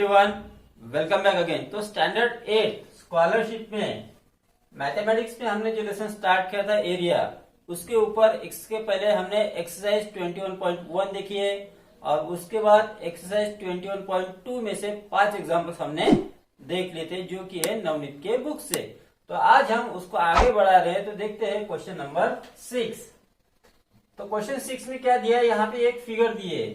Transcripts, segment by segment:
Everyone, welcome back again. तो standard 8 scholarship में mathematics में हमने जो लेसन स्टार्ट किया था एरिया, उसके ऊपर इसके पहले हमने एक्सरसाइज 21.1 देखी है और उसके बाद एक्सरसाइज 21.2 में से 5 एग्जांपल्स हमने देख लिए थे जो कि है नवनीत के बुक से। तो आज हम उसको आगे बढ़ा रहे हैं। तो देखते हैं क्वेश्चन नंबर 6। तो क्वेश्चन 6 में क्या दिया है, यहाँ पे एक फिगर दी है।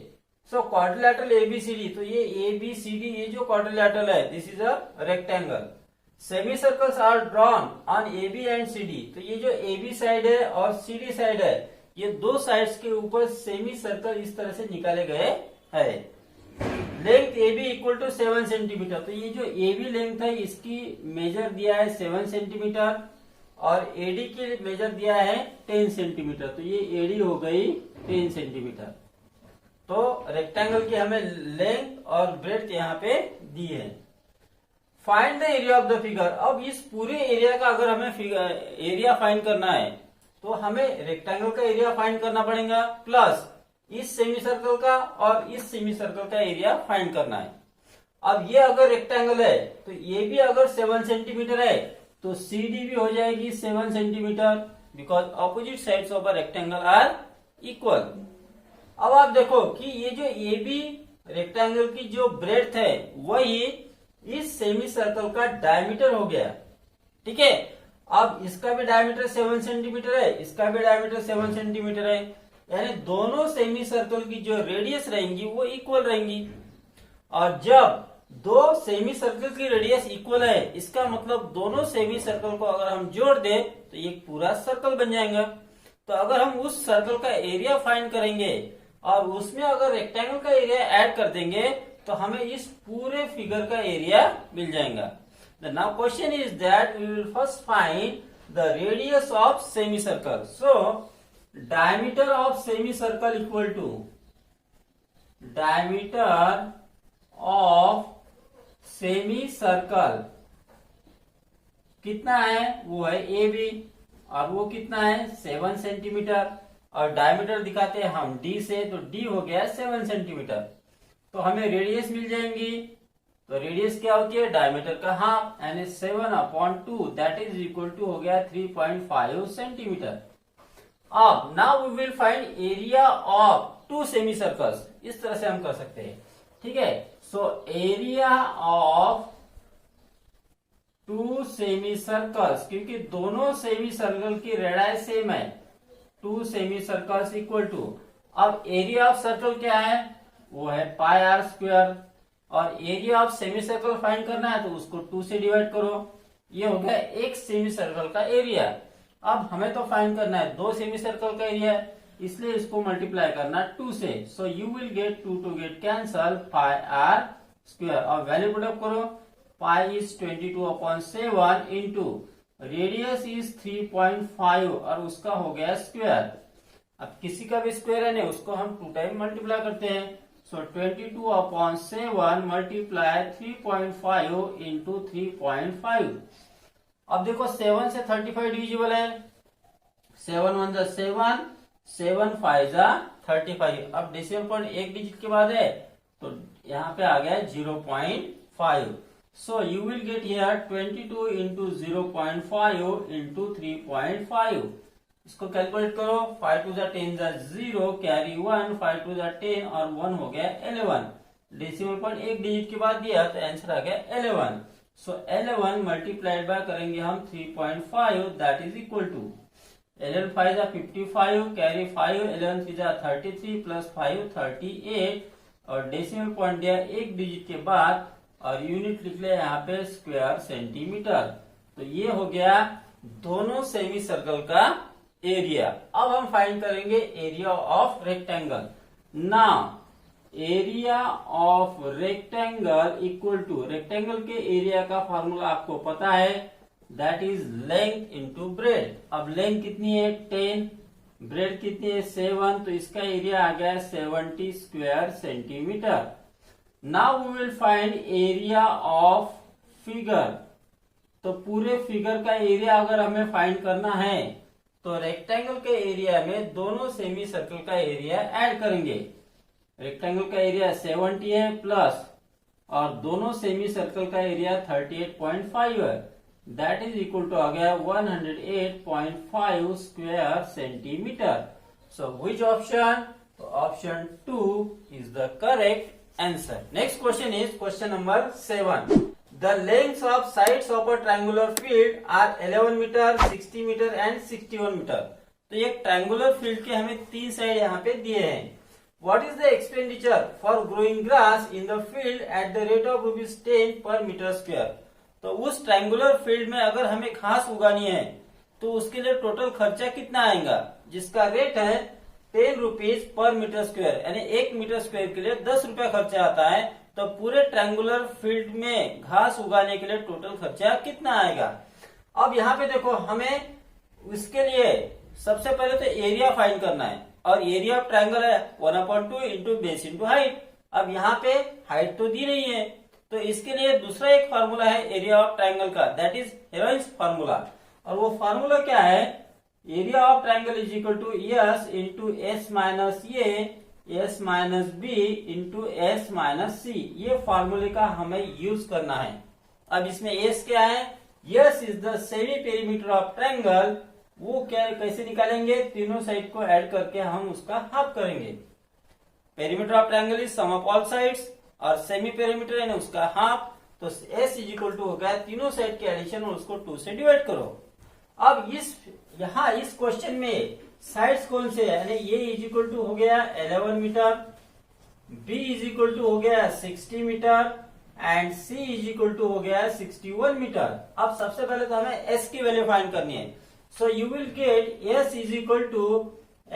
सो क्वाड्रिलेटरल एबीसीडी, तो ये एबीसीडी ये जो क्वाड्रिलेटरल है this is a rectangle. Semi circles are drawn on AB and CD, तो ये जो एबी साइड है और सीडी साइड है ये दो साइड्स के ऊपर सेमी सर्कल इस तरह से निकाले गए है। Length AB equal to 7 centimetre, तो ये जो एबी लेंथ है इसकी मेजर दिया है 7 सेंटीमीटर और एडी की मेजर दिया है 10 सेंटीमीटर। तो ये एडी हो गई 10 सेंटीमीटर। तो रेक्टेंगल की हमें लेंथ और ब्रेड्थ यहाँ पे दी है। Find the area of the figure. अब इस पूरे एरिया का अगर हमें एरिया फाइंड करना है तो हमें रेक्टेंगल का एरिया फाइंड करना पड़ेगा प्लस इस सेमी सर्कल का और इस सेमी सर्कल का एरिया फाइंड करना है। अब ये अगर रेक्टेंगल है तो ये भी अगर 7 सेंटीमीटर है तो CD भी हो जाएगी 7 centimetre, because opposite sides of a rectangle are equal. अब आप देखो कि ये जो AB रेक्टेंगल की जो ब्रेड्थ है वही इस सेमी सर्कल का डायमीटर हो गया। ठीक है, अब इसका भी डायमीटर 7 सेंटीमीटर है, इसका भी डायमीटर 7 सेंटीमीटर है, यानी दोनों सेमी सर्कल की जो रेडियस रहेंगी वो इक्वल रहेंगी। और जब दो सेमी सर्कल की रेडियस इक्वल है इसका मतलब दोनों सेमी सर्कल को अगर हम जोड़ दें तो ये पूरा सर्कल बन जाएगा। तो अगर हम उस सर्कल का एरिया फाइंड करेंगे और उसमें अगर रेक्टेंगल का एरिया ऐड कर देंगे तो हमें इस पूरे फिगर का एरिया मिल जाएगा। Now question is that we will first find the radius of semi circle. So diameter of semi circle equal to diameter of semi circle कितना है, वो है AB और वो कितना है 7 सेंटीमीटर और डायमीटर दिखाते हैं हम D से, तो D हो गया 7 सेंटीमीटर। तो हमें रेडियस मिल जाएंगी। तो रेडियस क्या होती है, डायमीटर का हाफ, यानी 7/2 दैट इज इक्वल टू हो गया 3.5 सेंटीमीटर। अब now we will find area of 2 semi circles. इस तरह से हम कर सकते हैं। ठीक है, so area of 2 semi circles, क्योंकि दोनों सेमी सर्कल की रेडियस सेम है, 2 सेमी सर्कल्स इक्वल टू, अब एरिया ऑफ सर्कल क्या है, वो है पाई आर स्क्वायर और area of semi circle find करना है तो उसको 2 से डिवाइड करो। ये हो गया एक सेमी सर्कल का एरिया। अब हमें तो फाइंड करना है 2 सेमी सर्कल का एरिया, इसलिए इसको मल्टीप्लाई करना 2 से। So you will get 2 to get cancel pi are square और वैल्यू पुट अप करो। Pi is 22/7 into radius is 3.5 और उसका हो गया स्क्वायर। अब किसी का भी स्क्वायर है नहीं, उसको हम 2 टाइम मल्टीप्लाई करते हैं। सो 22/7 मल्टीप्लाई 3.5 इंटू 3.5। अब देखो 7 से 35 डिविजिबल है, 7 1 जा 7, 7 5 जा 35। अब डेसिमल पॉइंट एक डिजिट के बाद है तो यहाँ पे आ गया 0.5। सो you will get here 22 into 0.5 into 3.5। इसको कैलकुलेट करो, 5 2 जा 10 जा 0, कैरी 1, 5 2 जा 10 और 1 हो गया 11। डेसिमल पॉइंट एक डिजिट के बाद दिया तो आंसर आ गया 11। सो 11 मल्टीप्लाइड बाय करेंगे हम 3.5 दैट इज इक्वल टू 11 5 जा 55, कैरी 5, 11 3 जा 33 प्लस 5 38 और डेसिमल पॉइंट दिया एक डिजिट के बाद और यूनिट लिख ले यहाँ पे स्क्वायर सेंटीमीटर। तो ये हो गया दोनों सेमी सर्कल का एरिया। अब हम फाइंड करेंगे area of rectangle. Now area of rectangle equal to, rectangle के एरिया का फॉर्मूला आपको पता है, that is length into breadth. अब लेंथ कितनी है 10, ब्रेड कितनी है 7, तो इसका एरिया आ गया 70 square centimetre. Now we will find area of figure. तो पूरे फिगर का एरिया अगर हमें फाइंड करना है तो रेक्टेंगल के एरिया में दोनों सेमी सर्कल का एरिया ऐड करेंगे। रेक्टेंगल का एरिया 70 है प्लस और दोनों सेमी सर्कल का एरिया 38.5 है, दैट इज इक्वल टू आ गया 108.5 square centimetre. So which option? तो option 2 is the correct answer. Next question is question number 7। The lengths of sides of a triangular field are 11 metre, 60 metre and 61 metre. तो ये triangular field के हमें 3 side यहाँ पे दिए हैं। What is the expenditure for growing grass in the field at the rate of ₹10 per meter square? तो उस ट्रायंगुलर फील्ड में अगर हमें घास उगानी है तो उसके लिए टोटल खर्चा कितना आएगा, जिसका रेट है 10 रुपीज पर मीटर स्क्वायर, यानी 1 मीटर स्क्वायर के लिए 10 रुपया खर्चा आता है। तो पूरे ट्रायंगुलर फील्ड में घास उगाने के लिए टोटल खर्चा कितना आएगा? अब यहाँ पे देखो, हमें इसके लिए सबसे पहले तो एरिया फाइंड करना है, और एरिया ऑफ ट्रायंगल है 1/2 इंटू बेस इंटू हाइट। अब यहाँ पे हाइट तो दी नहीं है, तो इसके लिए दूसरा एक फार्मूला है एरिया ऑफ ट्रायंगल का, दैट इज हेरोइंस फार्मूला। और वो फार्मूला क्या है? Area of triangle is equal to S into S minus A, S minus B into S minus C. ये फार्मूले का हमें यूज करना है। अब इसमें एस क्या है? S is the semi perimeter of triangle. वो क्या कैसे निकालेंगे? तीनों साइड को ऐड करके हम उसका हाफ करेंगे। Perimeter of triangle is sum of all sides, और सेमी पेरीमीटर है ना उसका हाफ। तो एस इज इक्वल टू हो गया तीनों साइड के एडिशन, और उसको 2 से डिवाइड करो। अब इस क्वेश्चन में साइड्स कौन से है? यानी ए इज इक्वल टू हो गया 11 metre, b is equal to हो गया 60 metre and c is equal to हो गया 61 मीटर। अब सबसे पहले तो हमें एस की वैल्यू फाइंड करनी है। So you will get S is equal to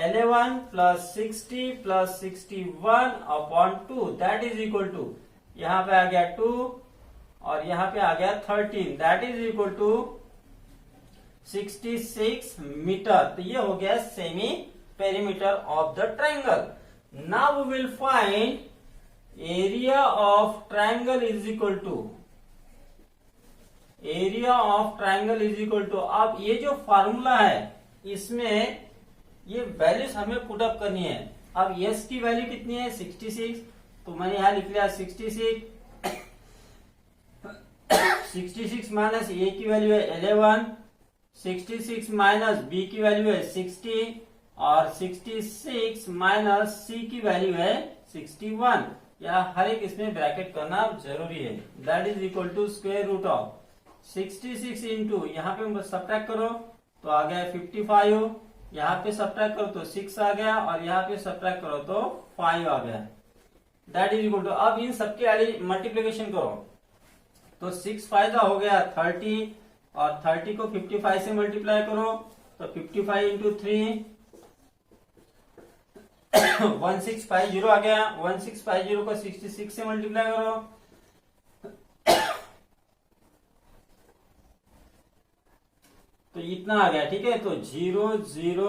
11 plus 60 plus 61 upon 2, that is equal to, यहाँ पे आ गया 2 और यहाँ पे आ गया 13, that is equal to 66 metre. तो ये हो गया semi perimeter of the triangle. Now we will find area of triangle is equal to area of triangle is equal to, अब ये जो फार्मूला है इसमें ये वैल्यूज हमें पुट अप करनी है। अब यस की वैल्यू कितनी है? 66, तो मैंने यहां लिख लिया 66। 66 माइनस ए की वैल्यू है 11, 66 माइनस बी की वैल्यू है 60 और 66 माइनस सी की वैल्यू है 61। या हर एक इसमें ब्रैकेट करना जरूरी है। That is equal to square root of 66 into यहाँ पे सब्ट्रैक्ट करो तो आ गया 55, यहाँ पे सब्ट्रैक्ट करो तो 6 आ गया, और यहाँ पे सब्ट्रैक्ट करो तो 5 आ गया। दैट इज इक्वल टू, अब इन सबके मल्टीप्लीकेशन करो तो 6 फायदा हो गया 30, और 30 को 55 से मल्टीप्लाई करो तो 55 इंटू 3 1650 आ गया। 1650 को 66 से मल्टीप्लाई करो तो इतना आ गया। ठीक है, तो 0 0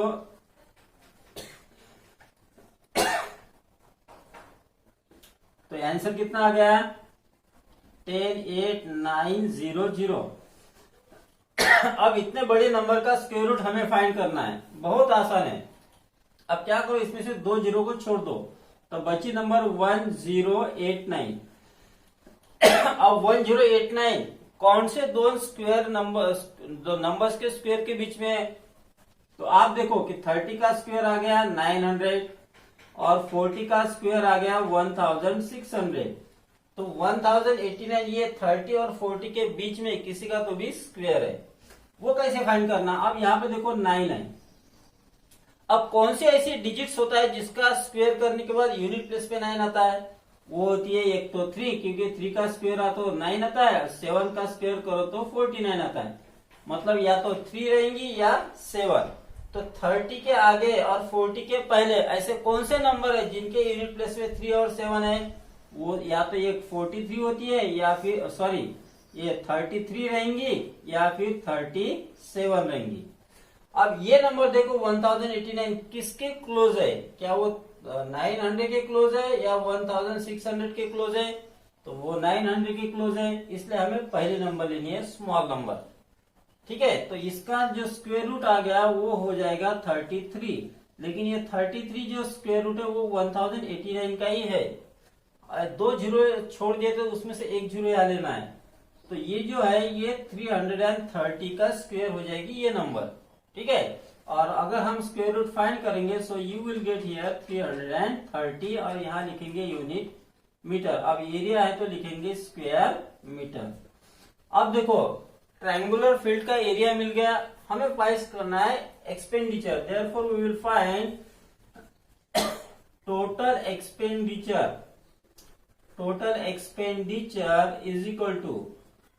तो आंसर कितना आ गया? 10 8 9 0 0। अब इतने बड़े नंबर का स्क्वायर रूट हमें फाइंड करना है, बहुत आसान है। अब क्या करो, इसमें से 2 जीरो को छोड़ दो तो बची नंबर 1089। अब 1089 कौन से दो नंबर्स के स्क्वायर के बीच में? तो आप देखो कि 30 का स्क्वायर आ गया 900 और 40 का स्क्वायर आ गया 1600। तो 1089 ये 30 और 40 के बीच में किसी का तो भी स्क्वायर है, वो कैसे फाइंड करना? अब यहाँ पे देखो 9 है। अब कौन से ऐसी डिजिट्स होता है जिसका स्क्वायर करने के बाद यूनिट प्लेस पे 9 आता है? वो होती है एक तो 3, क्योंकि 3 का स्क्वायर आता तो 9 आता है, 7 का स्क्वायर करो तो 49 आता है। मतलब या तो 3 रहेंगी या 7। तो 30 के आगे और 40 के पहले ऐसे कौन से नंबर है जिनके यूनिट प्लेस में 3 और 7 है? वो या तो ये 43 होती है, या फिर सॉरी ये 33 रहेंगी, या फिर 37 रहेंगी। अब ये नंबर देखो 1089 किसके क्लोज है? क्या वो 900 के क्लोज है या 1600 के क्लोज है? तो वो 900 के क्लोज है, इसलिए हमें पहले नंबर लेनी है, स्मॉल नंबर। ठीक है, तो इसका जो स्क्वायर रूट आ गया वो हो जाएगा 33, लेकिन ये 33 जो स्क्वायर रूट है वो 1089 का ही है। दो जीरो छोड़ दिए तो उसमें से एक जीरो यहाँ लेना है। तो ये जो है ये 330 का स्क्वायर हो जाएगी ये नंबर, ठीक है। और अगर हम स्क्वायर रूट फाइंड करेंगे सो यू विल गेट हियर 330 और यहाँ लिखेंगे यूनिट मीटर। अब एरिया है तो लिखेंगे स्क्वायर मीटर। अब देखो ट्रायंगुलर फील्ड का एरिया मिल गया, हमें फाइंड करना है expenditure. Therefore we will find total expenditure is equal to,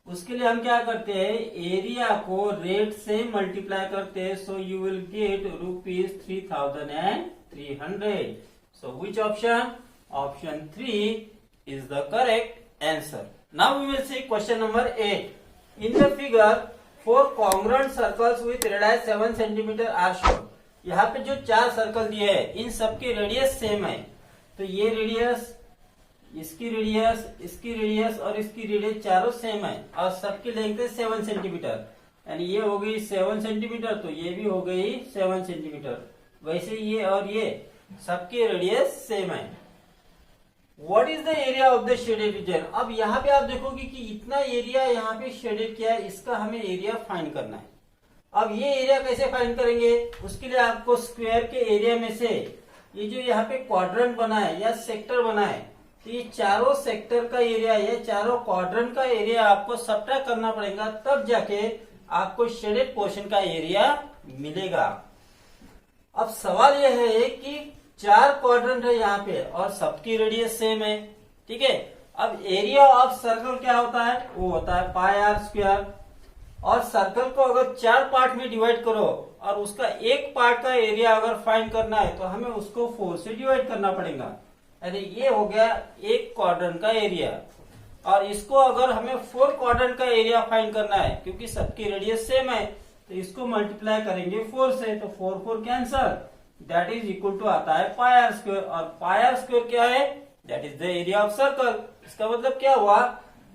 उसके लिए हम क्या करते हैं एरिया को रेट से मल्टीप्लाई करते हैं। So you will get ₹3,300। So which option? Option 3 is the correct answer. Now we will see question number 8। In the figure 4 congruent circles with radius 7 centimetre are shown. यहाँ पे जो 4 circle दिए हैं इन सबकी radius same है। तो ये radius, इसकी रेडियस, इसकी रेडियस और इसकी रेडियस चारों सेम है और सबकी लेंथ है 7 सेंटीमीटर। यानी ये हो गई 7 सेंटीमीटर तो ये भी हो गई 7 सेंटीमीटर। वैसे ये और ये सबकी रेडियस सेम है। What is the area of the shaded region? अब यहाँ पे आप देखोगे कि इतना एरिया यहाँ पे शेडेड किया है, इसका हमें एरिया फाइंड करना है। अब ये एरिया कैसे फाइंड करेंगे? उसके लिए आपको स्क्वायर के एरिया में से ये जो यहाँ पे क्वाड्रेंट बना है या सेक्टर बना है, तो ये चारों सेक्टर का एरिया, ये चारों क्वाड्रेंट का एरिया आपको सब्ट्रैक्ट करना पड़ेगा, तब जाके आपको शेडेड पोर्शन का एरिया मिलेगा। अब सवाल यह है कि 4 क्वाड्रेंट है यहाँ पे और सबकी रेडियस सेम है, ठीक है। अब एरिया ऑफ सर्कल क्या होता है? वो होता है पाई आर स्क्वायर। और सर्कल को अगर 4 पार्ट में डिवाइड करो और उसका एक पार्ट का एरिया अगर फाइंड करना है तो हमें उसको 4 से डिवाइड करना पड़ेगा। अरे ये हो गया एक क्वाड्रेंट का एरिया। और इसको अगर हमें 4 क्वाड्रेंट का एरिया फाइंड करना है क्योंकि सबकी रेडियस सेम है तो इसको मल्टीप्लाई करेंगे 4 से, तो 4 4 cancel, that is equal to आता है पाई आर स्क्वायर। और पाई आर स्क्वायर क्या है? That is the area of circle. इसका मतलब क्या हुआ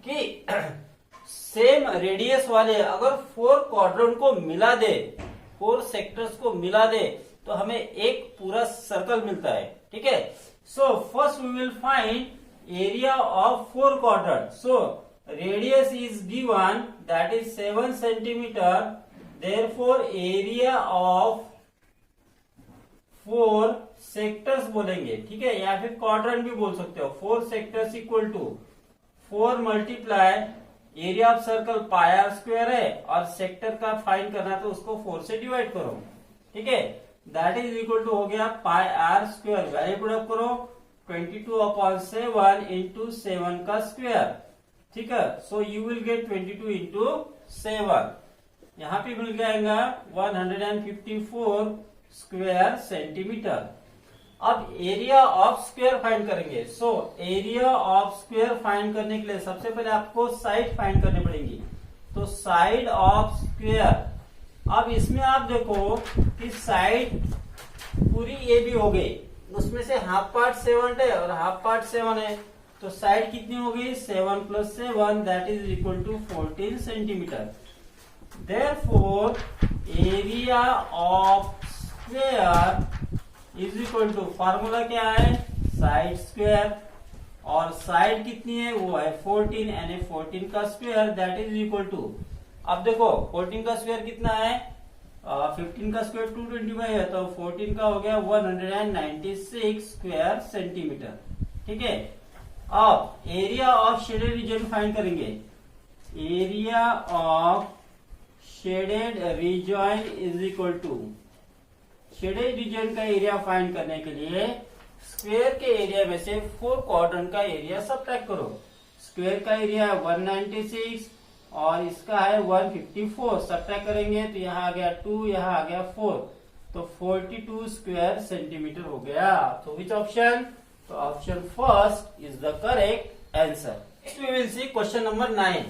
कि सेम रेडियस वाले अगर 4 क्वाड्रेंट को मिला दे, 4 सेक्टर्स को मिला दे तो हमें एक पूरा सर्कल मिलता है, ठीक है। So first we will find area of 4 quadrant. So radius is given that is 7 centimetre, therefore area of 4 sectors बोलेंगे, ठीक है, या फिर क्वाड्रेंट भी बोल सकते हो। 4 sectors equal to 4 multiply area of circle pi are square है और सेक्टर का फाइंड करना तो उसको 4 से डिवाइड करो, ठीक है। दैट इज इक्वल टू हो गया pi are square. Value put up करो 22/7 इंटू 7 का स्क्वायर, ठीक है। So you will get 22 into 7। यहाँ पे मिल जाएगा 154 स्क्वायर सेंटीमीटर। अब एरिया ऑफ स्क्वायर फाइंड करेंगे। सो एरिया ऑफ स्क्वायर फाइंड करने के लिए सबसे पहले आपको साइड फाइंड करनी पड़ेगी। तो साइड ऑफ स्क्वायर, अब इसमें आप देखो कि साइड पूरी ए बी हो गई, उसमें से हाफ पार्ट 7 है और हाफ पार्ट 7 है, तो साइड कितनी हो गई? 7 + 7 that is equal to 14 centimetre. Therefore area of square is equal to, formula क्या है? साइड स्क्वायर, और साइड कितनी है? वो है 14, यानी 14 का square that is equal to, अब देखो 14 का स्क्वायर कितना है? 15 का स्क्वायर 225 है, तो 14 का हो गया 196 स्क्वायर सेंटीमीटर, ठीक है। अब area of shaded region find करेंगे। Area of shaded region is equal to, shaded region का एरिया फाइंड करने के लिए स्क्वायर के एरिया में से 4 क्वाड्रेंट का एरिया सब्ट्रैक्ट करो। स्क्वायर का एरिया है 196 और इसका है 154, सब्ट्रैक्ट करेंगे तो यहाँ आ गया 2, यहाँ आ गया 4, तो 42 स्क्वायर सेंटीमीटर हो गया। तो विच ऑप्शन? तो option first is the correct answer. Next we will see question number 9।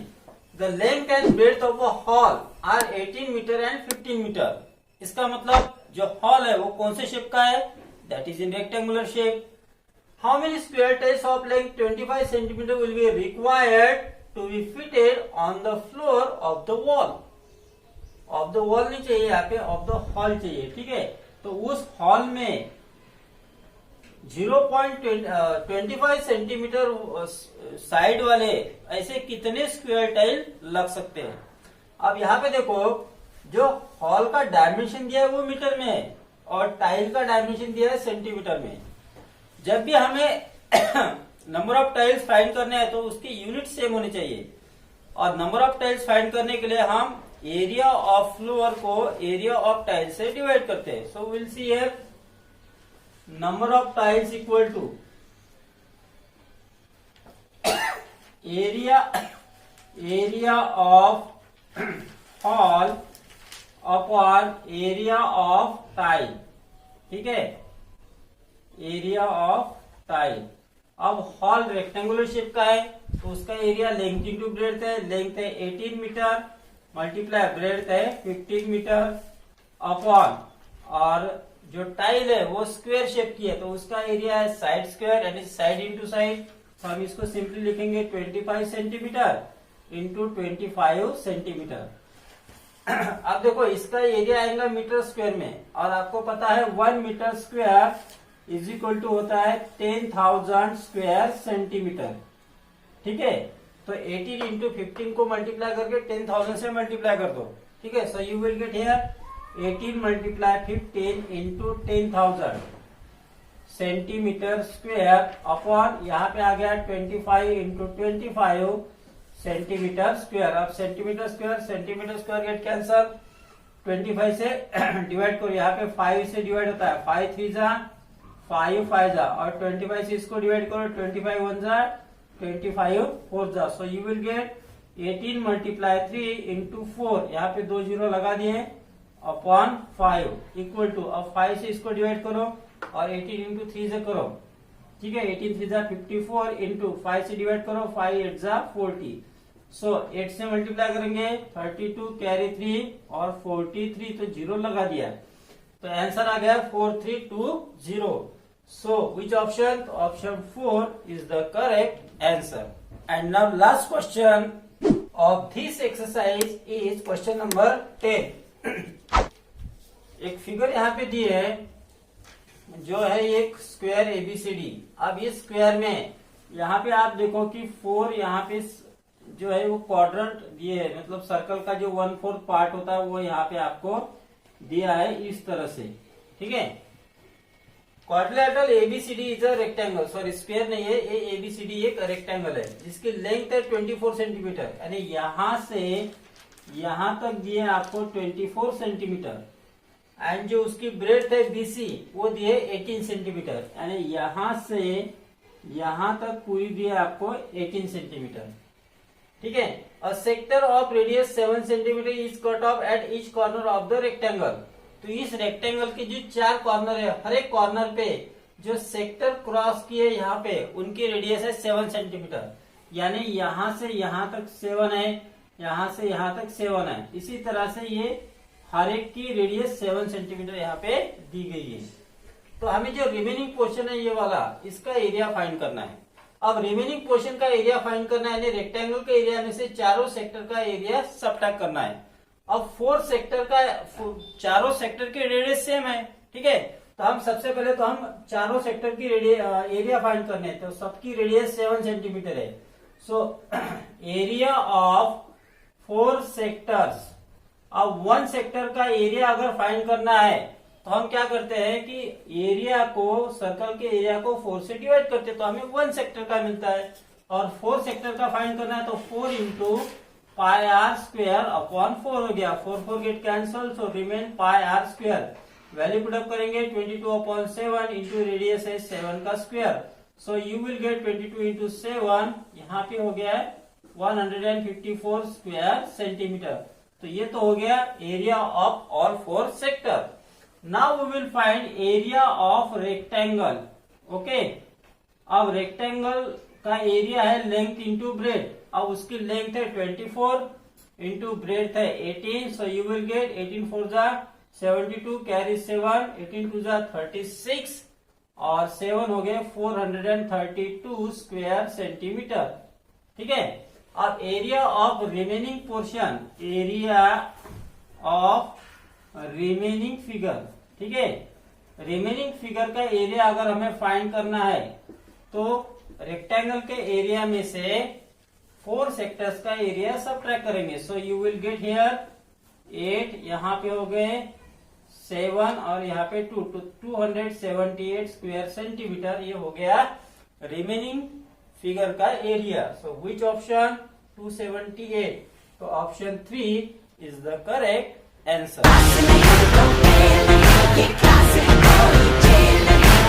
The length and breadth of a hall are 18 metre and 15 metre. इसका मतलब जो हॉल है वो कौन से शेप का है? That is in rectangular shape. How many square tiles of length 25 centimetre will be required to be fitted on the floor of the wall? Of the wall नहीं चाहिए यहाँ पे, ऑफ द हॉल चाहिए, ठीक है। तो उस हॉल में 0.25 सेंटीमीटर साइड वाले ऐसे कितने स्क्वायर टाइल लग सकते हैं। अब यहाँ पे देखो, जो हॉल का डायमेंशन दिया है वो मीटर में है और टाइल का डायमेंशन दिया है सेंटीमीटर में। जब भी हमें नंबर ऑफ टाइल्स फाइंड करने हैं तो उसकी यूनिट सेम होनी चाहिए, और नंबर ऑफ टाइल्स फाइंड करने के लिए हम एरिया ऑफ फ्लोर को एरिया ऑफ टाइल से डिवाइड करते हैं। So will see here number of tiles equal to area of hall upon area of tile। ठीक है, एरिया ऑफ टाइल। अब हॉल रेक्टेंगुलर शेप का है तो उसका एरिया लेंथ इंटू ब्रेड्थ है। लेंथ है 18 मीटर मल्टीप्लाई ब्रेड्थ है 15 मीटर अपॉन, और जो टाइल है वो स्क्वायर शेप की है तो उसका एरिया है साइड स्क्वायर, यानी साइड इंटू साइड। तो हम इसको सिंपली लिखेंगे 25 सेंटीमीटर इंटू 25 सेंटीमीटर। अब देखो, इसका एरिया आएगा मीटर स्क्वायर में, और आपको पता है 1 metre square is equal to होता है 10,000 स्क्वायर सेंटीमीटर। ठीक है, तो 18 इंटू 15 को मल्टीप्लाई करके 10,000 से मल्टीप्लाई कर दो। ठीक है, so you will get here 18 multiply 15 into 10,000 centimetre square upon, यहाँ पे आ गया 25 इंटू 25 सेंटीमीटर स्क्वायर। अब सेंटीमीटर स्क्वायर गेट कैंसल, 25 से डिवाइड करो, यहाँ पे 5 से डिवाइड होता है, 5 3 जा 5 5 जा, और 25 से इसको डिवाइड करो, 25 1 जा 25 4 जा। सो you will gate 18 multiply 3 into 4, यहाँ पे 2 जीरो लगा दिए, अपॉन 5 इक्वल टू, अब 5 से इसको डिवाइड करो और 18 इंटू 3 से करो। ठीक है, 18 3 जा 54 इंटू 5 से डिवाइड करो, 5 8 जा 40। सो 8 से मल्टीप्लाई करेंगे 32 कैरी 3 और 43, तो जीरो लगा दिया, तो आंसर आ गया 4320। So which option? Option 4 is the correct answer. And now last question of this exercise is question number 10। एक फिगर यहाँ पे दी है, जो है एक स्क्वायर एबीसीडी। अब इस स्क्वायर में यहाँ पे आप देखो कि 4 यहाँ पे जो है वो क्वाड्रेंट दिए है, मतलब सर्कल का जो 1/4 पार्ट होता है वो यहाँ पे आपको दिया है इस तरह से। ठीक है, quadrilateral ABCD is a rectangle, sorry square नहीं है, ये एबीसीडी एक रेक्टेंगल है जिसकी लेंथ है 24 सेंटीमीटर, यानी यहां से यहां तक दिए आपको 24 सेंटीमीटर, एंड जो उसकी ब्रेड्थ है बीसी वो दिए 18 सेंटीमीटर, यानी यहां से यहां तक पूरी दिए आपको 18 सेंटीमीटर। ठीक है, a sector of radius 7 centimetre is cut off at each corner of the rectangle. तो इस रेक्टेंगल के जो 4 कॉर्नर है, हर एक कॉर्नर पे जो सेक्टर क्रॉस किए यहाँ पे उनकी रेडियस है 7 सेंटीमीटर, यानी यहां से यहां तक 7 है, यहां से यहां तक 7 है। इसी तरह से ये हर एक की रेडियस 7 सेंटीमीटर यहाँ पे दी गई है। तो हमें जो रिमेनिंग पोर्शन है ये वाला, इसका एरिया फाइंड करना है। अब रिमेनिंग पोर्शन का एरिया फाइंड करना है, यानी रेक्टेंगल के एरिया में से चारों सेक्टर का एरिया सबट्रैक्ट करना है। अब 4 सेक्टर का, चारों सेक्टर की रेडियस सेम है। ठीक है, तो हम सबसे पहले तो हम चारों सेक्टर की एरिया फाइंड करने हैं, तो सबकी रेडियस 7 सेंटीमीटर है। So area of 4 sectors. अब 1 सेक्टर का एरिया अगर फाइंड करना है तो हम क्या करते हैं कि एरिया को, सर्कल के एरिया को 4 से डिवाइड करते हैं, तो हमें 1 सेक्टर का मिलता है। और 4 सेक्टर का फाइंड करना है तो 4 into pi are square upon 4 हो गया, 4 get cancel, so remain pi are square. Value put up करेंगे 22/7 इंटू रेडियस है 7 का square, so you will get 22 into 7, यहाँ पे हो गया है 154 स्क्वायर सेंटीमीटर। तो ये तो हो गया area of all 4 sector. Now we will find area of rectangle. Okay, अब रेक्टेंगल का एरिया है लेंथ इंटू ब्रेड। अब उसकी लेंथ है 24 इंटू ब्रेड है 18, सो यू विल गेट 18 4 जा 72 कैरी 7, 18 2 जा 36 और 7 हो गए 432 स्क्वायर सेंटीमीटर। ठीक है, अब area of remaining portion, area of remaining figure, ठीक है, रिमेनिंग फिगर का एरिया अगर हमें फाइंड करना है तो रेक्टेंगल के एरिया में से 4 सेक्टर्स का एरिया सबट्रैक्ट करेंगे। सो यू विल गेट हियर 8, यहाँ पे हो गए 7 और यहाँ पे 2 तो 278 स्क्वायर सेंटीमीटर ये हो गया रिमेनिंग फिगर का एरिया। सो विच ऑप्शन 278, तो option 3 is the correct answer.